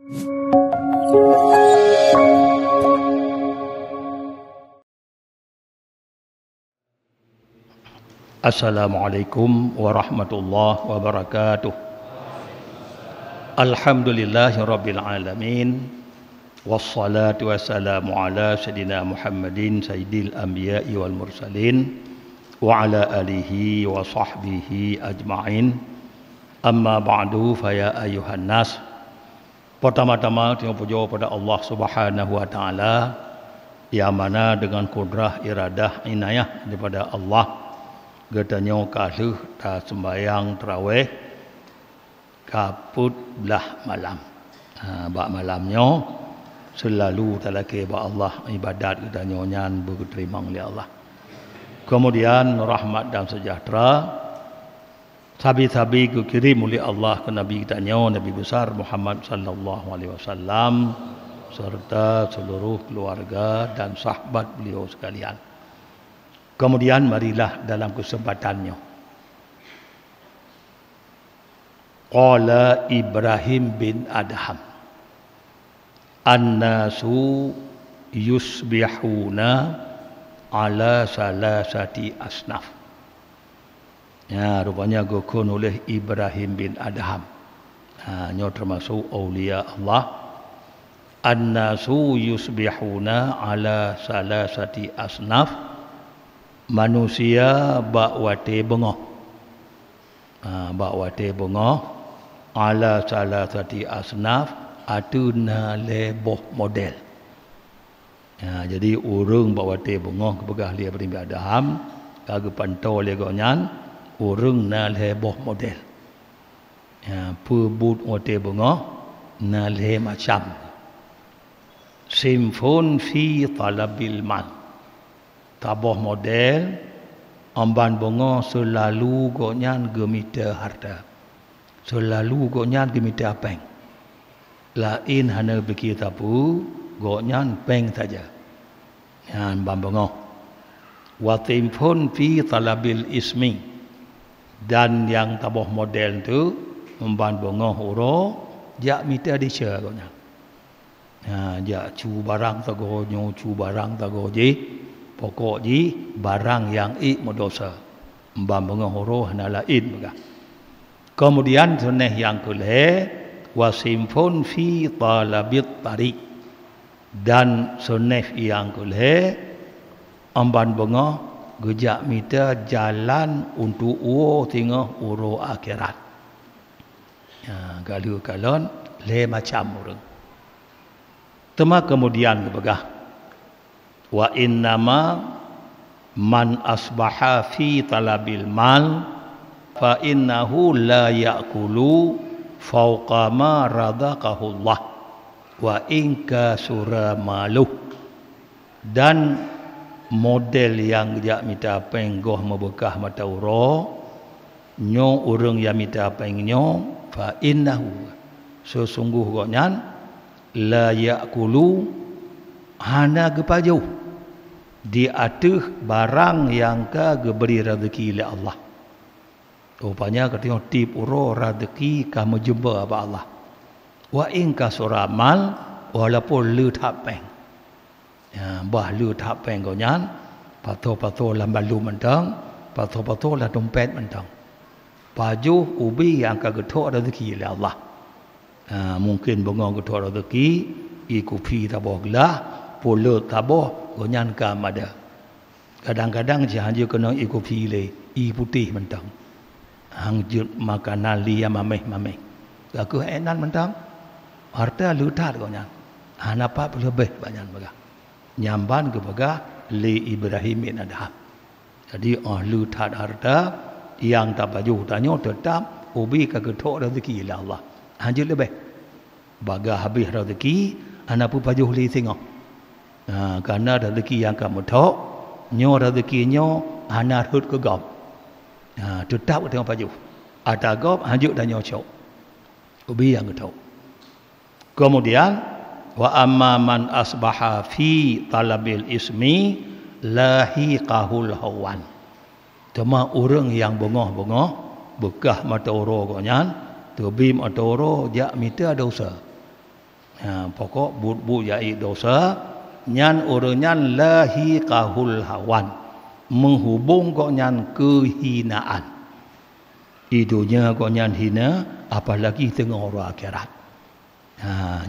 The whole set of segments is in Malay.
Assalamualaikum warahmatullahi wabarakatuh. Alhamdulillahirabbil alamin. Wassalatu wassalamu ala sayyidina Muhammadin sayyidil anbiya'i wal mursalin wa ala alihi wa sahbihi ajma'in. Amma ba'du fa ya ayyuhan nas. Pertama-tama terima puji pada Allah Subhanahu wa taala yang mana dengan kudrah iradah inayah daripada Allah katanya kaluh ta sembahyang tarawih kaput belah malam. Bak malamnya selalu talake ba Allah ibadat katanya nyan berterima oleh Allah. Kemudian rahmat dan sejahtera sabi-sabi kirim oleh Allah ke Nabi katanya Nabi besar Muhammad sallallahu alaihi wasallam serta seluruh keluarga dan sahabat beliau sekalian. Kemudian marilah dalam kesempatannya. Qala Ibrahim bin Adham. An-nasu yusbihuna ala salasati asnaf. Ya, rupanya gokon oleh Ibrahim bin Adham. Nya termasuk aulia Allah. An-nasu yusbihuna ala salasati asnaf. Manusia bakwate bengah. Bakwate bengah ala salasati asnaf atuna leboh model. Jadi urang bakwate bengah kepegah lia beri adaham kage pantau le gonyan urang na leboh model. Pebut wate bengah na le macam. Simfon fi talabil mal. Tabah model amban bongo selalu gonyan gemita harta. Selalu gonyan gemita peng. Lain hana beki tapu gonyan peng saja. Yan amban bongo. Wa timpun fi talabil ismi. Dan yang tabah model tu amban bongo uro jak mita dice gonyan. Jak cu barang tago nyu cu barang tago je. Pokok ji barang yang modosa. Mbam bengahoro hanala baga. Kemudian sunah yang kelih wasimfun fi talabit tariq. Dan sunah yang kelih amban bengah gejak mita jalan untuk tengah uro akhirat. Galu kalon le macam urang. Tema kemudian kebegah wa innama man asbaha fi talabil mal fa innahu la ya'kulu fawqa ma radaqahu Allah wa inka sura maluh. Dan model yang jak minta penggoh membekah mata uro nyo urang yang minta pengnyo fa innahu sesungguh gonyan la ya'kulu hana gepajau di atas barang yang ka geberi rezeki oleh Allah. Rupanya ketika tip uro rezeki kamu jumpa apa Allah. Wa in kasuramal walaupun lu tapeng. Bah lu tapeng kau nyan, pato-pato lambalu mentang, pato-pato lah dompet mentang. Baju ubi yang ka getok rezeki oleh Allah. Mungkin bunga getok rezeki, ikupi tabah gelah, pula tabah gonyan kam ada. Kadang-kadang jangan kena ikut pilih putih mentang. Hangjut makanan liya mameh. Aku enak mentang. Harta lutat gonyan. Hanapa lebih banyak baga. Nyamban ke baga li Ibrahim bin Adham. Jadi lutat harta yang tak baju tanya tetap ubi ka getok rezeki oleh Allah. Hangjut lebih. Baga habis rezeki anapu baju li tengok. Karena rezeki yang kamu tok nyo rezekinyo hana hut ke gop. Tetap tengok baju. Ada gop hanjuk dan nyocok. Ubi yang tok. Kemudian wa amma man asbaha fi talabil ismi lahiqahul hawan. Cuma orang yang bengah-bengah bekah mata oro gonyan tebim mata oro jak mita dosa. Pokok bu yai dosa nyan urunyan lahiqahul hawan, menghubung kok nyan kehinaan. Idunya kok nyan hina, apalagi tengah orang akhirat.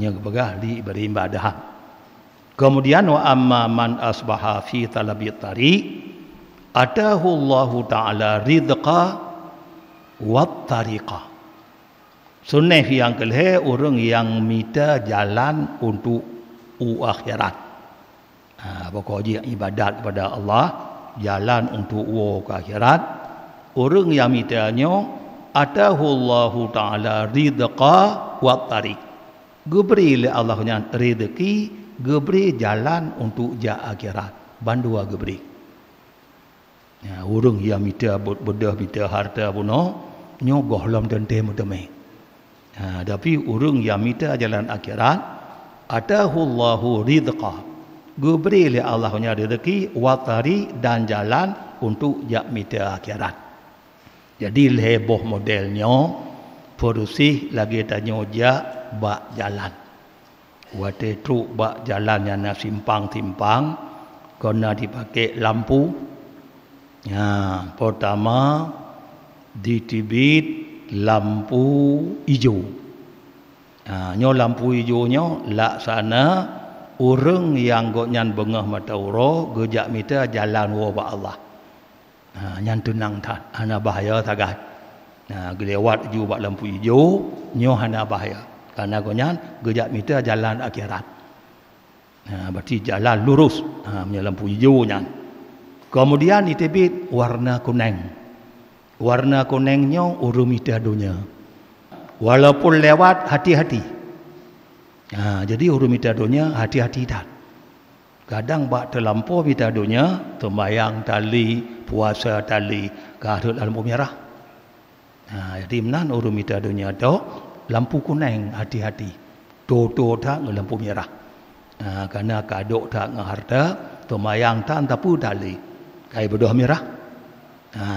Yang begah li beribadah. Kemudian wa amma man asbaha fi talabi tariq atahu Allah taala rizqa wat tariqah. Sunnah yang kelih orang yang minta jalan untuk akhirat. Pokoknya ibadat kepada Allah, jalan untuk ke akhirat. Orang yang mintanya atahu Allah taala rizqa wat tariq. Geberi oleh Allah nya rezeki, geberi jalan untuk akhirat. Bandua geberi. Orang yang minta bedah minta harta puno nyogoh lam dan temu. Tapi orang yang minta jalan akhirat atahu Allahu rizqa, geberi oleh Allah nya rezeki watari dan jalan untuk minta akhirat. Jadi leboh modelnya perusih lagi tanya bak jalan. Wate truk bak jalan yang simpang-simpang kena dipakai lampu. Pertama ditibit lampu hijau. Nyo lampu hijau nyo laksana orang yang goknyan bengah mata uro gejak minta jalan wa Allah. Nyan tenang tak, hana bahaya tagat. Gelewat ju bak lampu hijau nyo hana bahaya. Karena goknyan gejak minta jalan akhirat. Berarti jalan lurus. Punya lampu hijau nyan. Kemudian ditibit warna kuning. Warna kuningnya urung minta dunia. Walaupun lewat hati-hati. Jadi urung minta dunia hati-hati tak. Kadang bak terlampau minta dunia, sembahyang tali, puasa tali, karut lampu merah. Jadi menan urung minta dunia tu lampu kuning hati-hati. Toto tak lampu merah. Karena kadok tak harta, sembahyang tak tapu tali. Kai berdoa merah.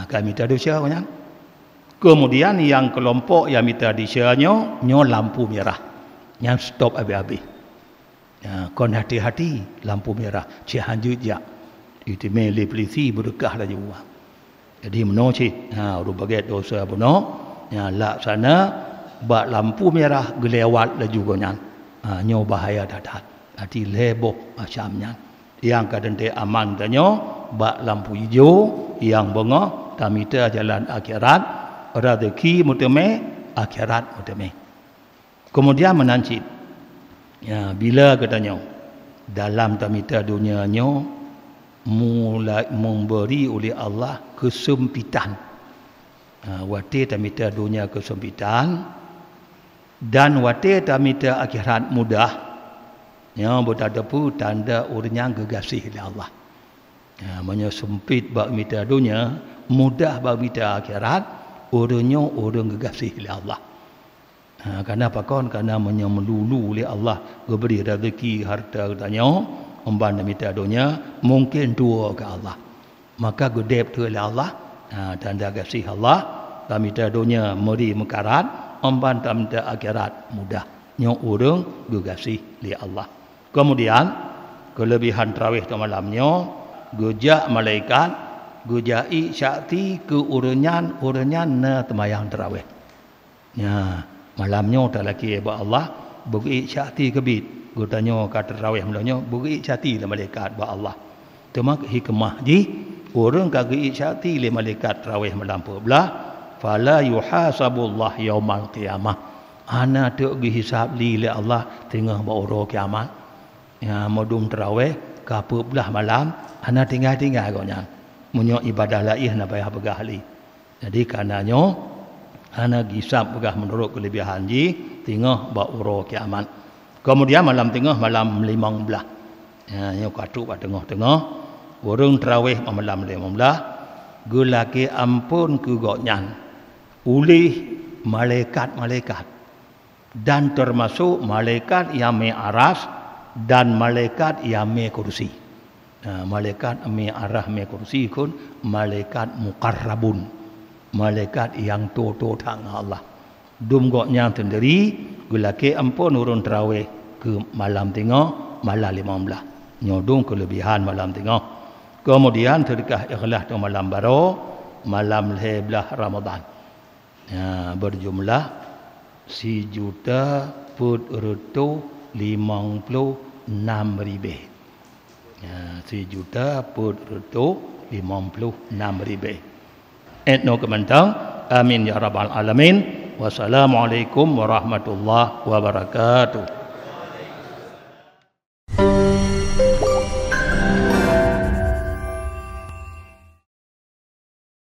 Kami minta dosa kan. Kemudian yang kelompok yang minta dosa-nya lampu merah. Yang stop habis-habis. Kon hati-hati lampu merah. Cik hanjut jak. Itu mele polisi berkah dah juga. Jadi meno cik. Uru bagai dosa puno. Laksana bak lampu merah gelewat dah juga nyan. Nyo bahaya dadat. Hati leboh macamnya. Yang kadang dia aman tanya bak lampu hijau yang bengah tamita jalan akhirat rezeki mutame akhirat mutame. Kemudian menancit bila katanya dalam tamita dunianya mulai memberi oleh Allah kesempitan. Wate tamita dunia kesempitan dan wate tamita akhirat mudah. Yang berada pun tanda orangnya gegasih oleh Allah. Maknanya sempit bak minta dunia, mudah bak minta akhirat, orangnya orang gegasih oleh Allah. Karena apa kan? Karena melulu oleh Allah, beri rezeki harta katanya, umban minta dunia, mungkin dua ke Allah. Maka gedep tu oleh Allah, tanda kasih Allah, tak minta dunia meri mekarat, umban tak minta akhirat mudah. Yang orang gegasih oleh Allah. Kemudian kelebihan tarawih tu malamnya gejak malaikat gejai syakti ke urenyan na temayang tarawih. Malamnya tak lagi ba Allah bagi syakti kebit. Gutanya kat tarawih malamnya bagi syakti le malaikat ba Allah. Temak hikmah ji orang kagei syakti le malaikat tarawih malam belah fala yuhasabullah yaumal qiyamah. Ana tu gi hisab li le Allah tengah ba uro kiamat. Modum tarawih ke belah malam ana tinggal-tinggal agaknya. Munyo ibadah lain nak payah begahli. Jadi karenanya ana gisap begah menurut kelebihan ji tengah ba uro kiamat. Kemudian malam tengah malam 15. Nyo katuk kat tengah-tengah urang tarawih malam 15 gulake ampun ke goknyan oleh malaikat-malaikat dan termasuk malaikat yang aras dan malaikat yang kursi. Malaikat arah kursi kun malaikat muqarrabun, malaikat yang toto tang Allah. Dum goknya sendiri gulake ampun urun tarawih ke malam tengah, malam 15. Nyodong kelebihan malam tengah. Kemudian sedekah ikhlas di malam baru, malam 11 Ramadan. Ya, berjumlah 1,456,000. Ya, 1,456,000. Etno kemantang. Amin ya rabbal alamin. Wassalamualaikum warahmatullahi wabarakatuh.